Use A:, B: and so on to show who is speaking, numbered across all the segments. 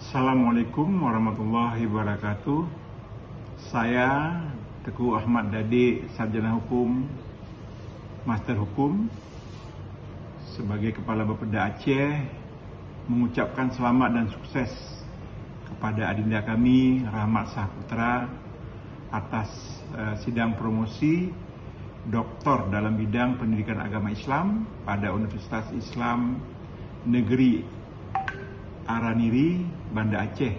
A: Assalamualaikum warahmatullahi wabarakatuh. Saya Teguh Ahmad Dade, Sarjana Hukum, Master Hukum, sebagai Kepala Bapeda Aceh, mengucapkan selamat dan sukses kepada adinda kami Rahmat Saputra atas sidang promosi doktor dalam bidang pendidikan agama Islam pada Universitas Islam Negeri Araniri, Banda Aceh.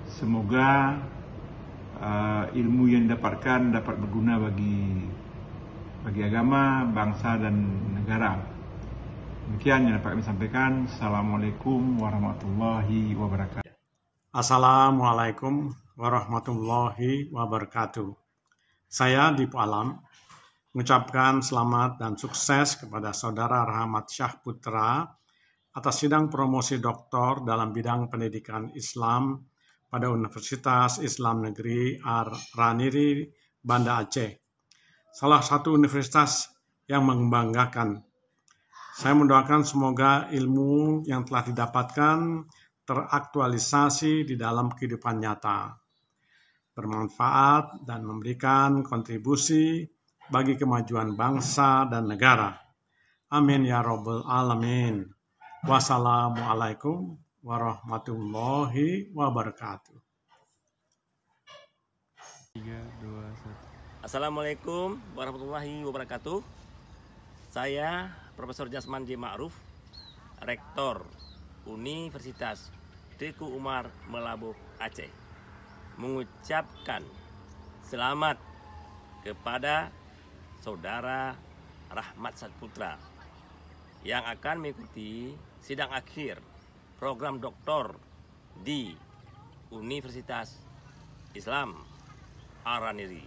A: Semoga ilmu yang didapatkan dapat berguna bagi agama, bangsa dan negara. Demikian yang dapat kami sampaikan. Assalamualaikum warahmatullahi wabarakatuh.
B: Assalamualaikum warahmatullahi wabarakatuh. Saya Dipo Alam mengucapkan selamat dan sukses kepada Saudara Rahmat Syahputra atas sidang promosi doktor dalam bidang pendidikan Islam pada Universitas Islam Negeri Araniri, Banda Aceh. Salah satu universitas yang membanggakan. Saya mendoakan semoga ilmu yang telah didapatkan teraktualisasi di dalam kehidupan nyata, bermanfaat dan memberikan kontribusi bagi kemajuan bangsa dan negara. Amin ya Rabbal Alamin. Wassalamualaikum warahmatullahi wabarakatuh.
C: Assalamualaikum warahmatullahi wabarakatuh. Saya Profesor Jasman J. Ma'ruf, Rektor Universitas Teguh Umar Melabuh Aceh, mengucapkan selamat kepada Saudara Rahmat Saputra yang akan mengikuti sidang akhir program doktor di Universitas Islam Araniri.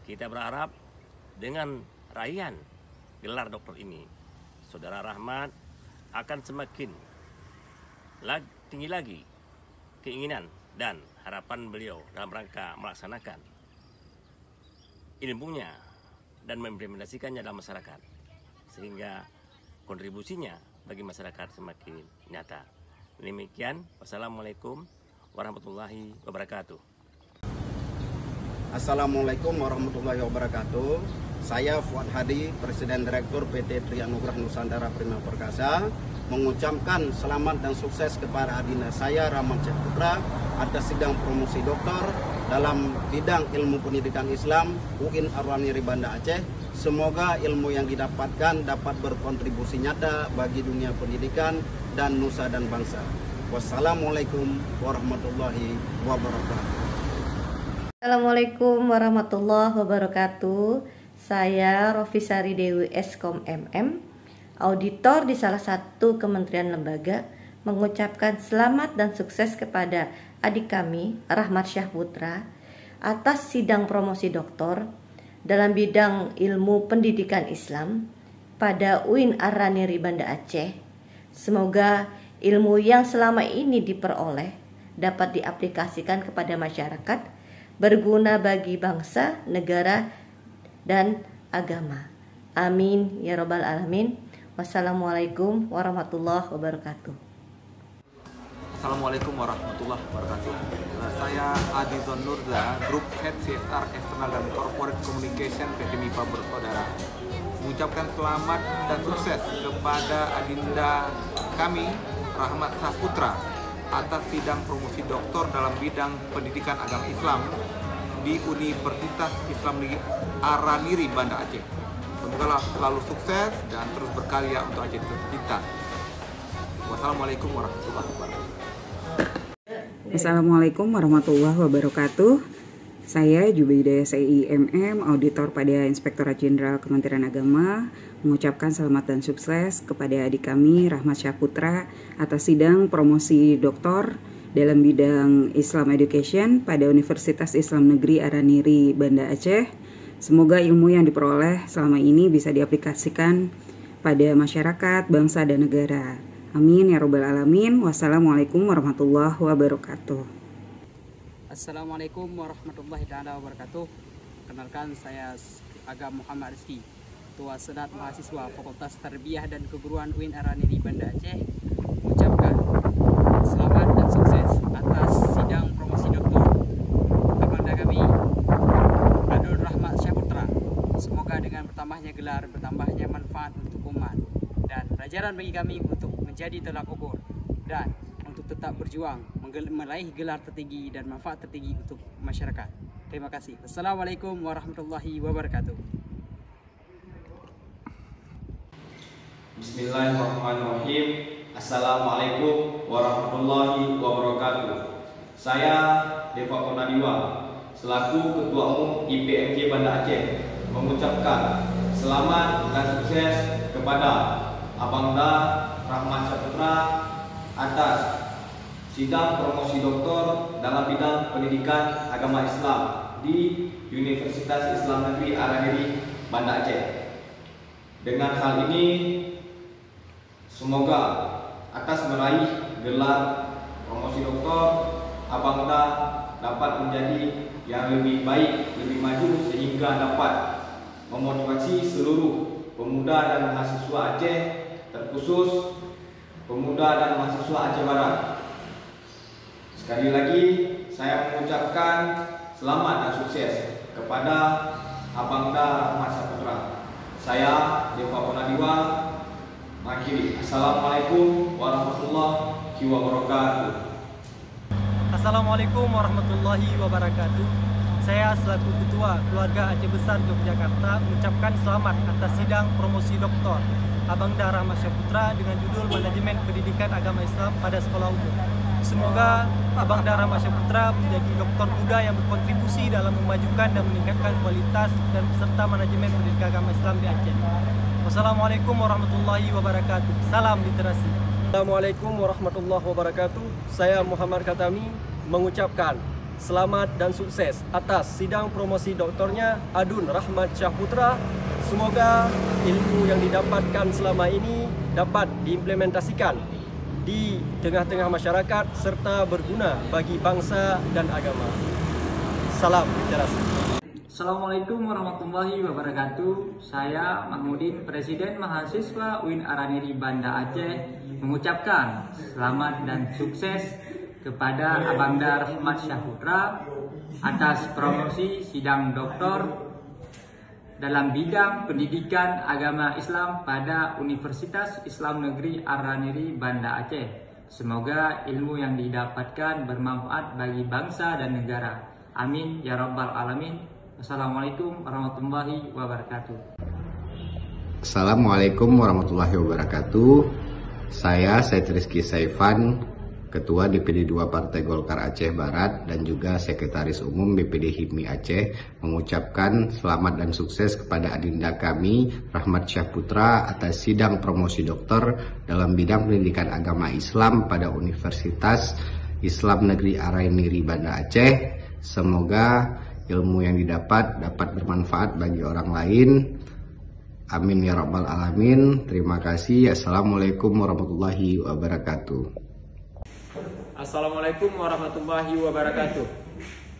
C: Kita berharap dengan raihan gelar doktor ini, Saudara Rahmat akan semakin tinggi lagi keinginan dan harapan beliau dalam rangka melaksanakan ilmunya dan mengimplementasikannya dalam masyarakat, sehingga kontribusinya bagi masyarakat semakin nyata. Demikian, wassalamualaikum warahmatullahi wabarakatuh.
D: Assalamualaikum warahmatullahi wabarakatuh. Saya Fuad Hadi, Presiden Direktur PT Trianugrah Nusantara Prima Perkasa, mengucapkan selamat dan sukses kepada adinda saya Rahmat Saputra atas sidang promosi doktor dalam bidang ilmu pendidikan Islam UIN Araniri Banda Aceh. Semoga ilmu yang didapatkan dapat berkontribusi nyata bagi dunia pendidikan dan nusa dan bangsa. Wassalamualaikum warahmatullahi wabarakatuh.
E: Assalamualaikum warahmatullahi wabarakatuh. Saya Rofisari Dewi Eskom MM, auditor di salah satu kementerian lembaga, mengucapkan selamat dan sukses kepada adik kami Rahmat Syahputra atas sidang promosi doktor dalam bidang ilmu pendidikan Islam pada UIN Araniri Banda Aceh. Semoga ilmu yang selama ini diperoleh dapat diaplikasikan kepada masyarakat, berguna bagi bangsa, negara, dan agama. Amin ya Rabbal Alamin. Wassalamualaikum warahmatullahi wabarakatuh.
F: Assalamualaikum warahmatullahi wabarakatuh. Saya Adizon Nurza, Group Head CSR External dan Corporate Communication PT MIPA Bersaudara, mengucapkan selamat dan sukses kepada adinda kami Rahmat Saputra atas sidang promosi doktor dalam bidang pendidikan agama Islam di Universitas Islam Negeri Araniri, Banda Aceh. Semoga selalu sukses dan terus berkarya untuk Aceh tercinta. Wassalamualaikum warahmatullahi wabarakatuh.
G: Assalamualaikum warahmatullahi wabarakatuh. Saya Jubaida SIMM, auditor pada Inspektorat Jenderal Kementerian Agama, mengucapkan selamat dan sukses kepada adik kami Rahmat Syahputra atas sidang promosi doktor dalam bidang Islam Education pada Universitas Islam Negeri Araniri, Banda Aceh. Semoga ilmu yang diperoleh selama ini bisa diaplikasikan pada masyarakat, bangsa, dan negara. Amin ya Rabbal Alamin. Wassalamualaikum warahmatullahi wabarakatuh.
H: Assalamualaikum warahmatullahi wabarakatuh. Kenalkan, saya Agam Muhammad Rizki, Ketua Senat Mahasiswa Fakultas Tarbiyah dan Keguruan UIN Araniri Banda Aceh, mengucapkan selamat pelajaran bagi kami untuk menjadi tolak ukur dan untuk tetap berjuang meraih gelar tertinggi dan manfaat tertinggi untuk masyarakat. Terima kasih. Wassalamualaikum warahmatullahi wabarakatuh.
I: Bismillahirrahmanirrahim. Assalamualaikum warahmatullahi wabarakatuh. Saya Deva Konadiwa selaku Ketua Umum IPMK Banda Aceh mengucapkan selamat dan sukses kepada Abangda Rahmat Syaputra atas sidang promosi doktor dalam bidang pendidikan agama Islam di Universitas Islam Negeri Araniri, Banda Aceh. Dengan hal ini, semoga atas meraih gelar promosi doktor, Abangda dapat menjadi yang lebih baik, lebih maju sehingga dapat memotivasi seluruh pemuda dan mahasiswa Aceh, terkhusus pemuda dan mahasiswa Aceh Barat. Sekali lagi saya mengucapkan selamat dan sukses kepada Abangda Rahmat Syaputra. Saya Deva Konadiwa mengakhiri. Assalamualaikum warahmatullahi wabarakatuh.
J: Assalamualaikum warahmatullahi wabarakatuh. Saya selaku Ketua Keluarga Aceh Besar Yogyakarta mengucapkan selamat atas sidang promosi doktor Abangda Rahmat Syaputra dengan judul Manajemen Pendidikan Agama Islam pada Sekolah Umum. Semoga Abangda Rahmat Syaputra menjadi doktor muda yang berkontribusi dalam memajukan dan meningkatkan kualitas dan peserta manajemen pendidikan agama Islam di Aceh. Wassalamualaikum warahmatullahi wabarakatuh. Salam literasi.
K: Assalamualaikum warahmatullahi wabarakatuh. Saya Muhammad Khatami mengucapkan selamat dan sukses atas sidang promosi doktornya Adun Rahmat Syaputra. Semoga ilmu yang didapatkan selama ini dapat diimplementasikan di tengah-tengah masyarakat serta berguna bagi bangsa dan agama. Salam literasi.
L: Assalamualaikum warahmatullahi wabarakatuh. Saya Mahmudin, Presiden Mahasiswa UIN Araniri Banda Aceh, mengucapkan selamat dan sukses kepada Abangda Rahmat Syaputra atas promosi sidang doktor dalam bidang pendidikan agama Islam pada Universitas Islam Negeri Araniri Banda Aceh. Semoga ilmu yang didapatkan bermanfaat bagi bangsa dan negara. Amin ya rabbal alamin. Assalamualaikum warahmatullahi wabarakatuh.
M: Assalamualaikum warahmatullahi wabarakatuh. Saya Said Rizky Saifan, Ketua DPD 2 Partai Golkar Aceh Barat dan juga Sekretaris Umum BPD HIPMI Aceh, mengucapkan selamat dan sukses kepada adinda kami Rahmat Syaputra atas sidang promosi doktor dalam bidang pendidikan agama Islam pada Universitas Islam Negeri Araniri Banda Aceh. Semoga ilmu yang dapat bermanfaat bagi orang lain. Amin ya rabbal alamin. Terima kasih. Assalamualaikum warahmatullahi wabarakatuh.
N: Assalamualaikum warahmatullahi wabarakatuh.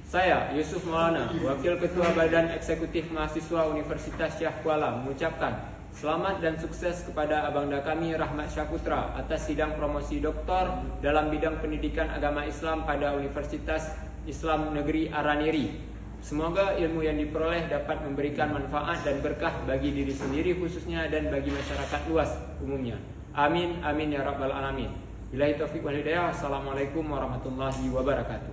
N: Saya Yusuf Maulana, Wakil Ketua Badan Eksekutif Mahasiswa Universitas Syah Kuala, mengucapkan selamat dan sukses kepada Abangda kami Rahmat Syaputra atas sidang promosi doktor dalam bidang pendidikan agama Islam pada Universitas Islam Negeri Araniri. Semoga ilmu yang diperoleh dapat memberikan manfaat dan berkah bagi diri sendiri khususnya dan bagi masyarakat luas umumnya. Amin, amin ya rabbal alamin. Billahi taufiq wal hidayah. Assalamualaikum warahmatullahi wabarakatuh.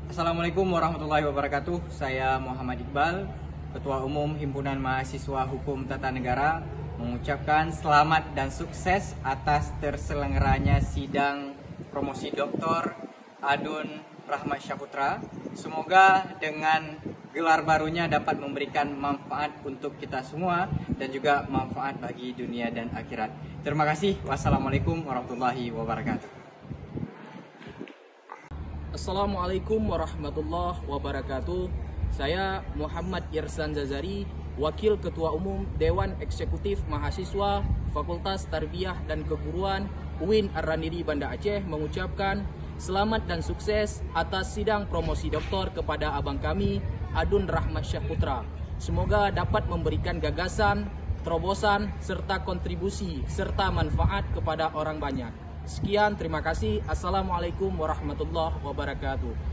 H: Assalamualaikum warahmatullahi wabarakatuh. Saya Muhammad Iqbal, Ketua Umum Himpunan Mahasiswa Hukum Tata Negara, mengucapkan selamat dan sukses atas terselenggaranya sidang promosi doktor Adun Rahmat Syaputra. Semoga dengan gelar barunya dapat memberikan manfaat untuk kita semua dan juga manfaat bagi dunia dan akhirat. Terima kasih. Wassalamualaikum warahmatullahi wabarakatuh.
O: Assalamualaikum warahmatullahi wabarakatuh. Saya Muhammad Irsan Zazari, Wakil Ketua Umum Dewan Eksekutif Mahasiswa Fakultas Tarbiyah dan Keguruan UIN Araniri Banda Aceh, mengucapkan selamat dan sukses atas sidang promosi doktor kepada abang kami Adun Rahmat Syaputra. Semoga dapat memberikan gagasan, terobosan, serta kontribusi, serta manfaat kepada orang banyak. Sekian, terima kasih. Assalamualaikum warahmatullahi wabarakatuh.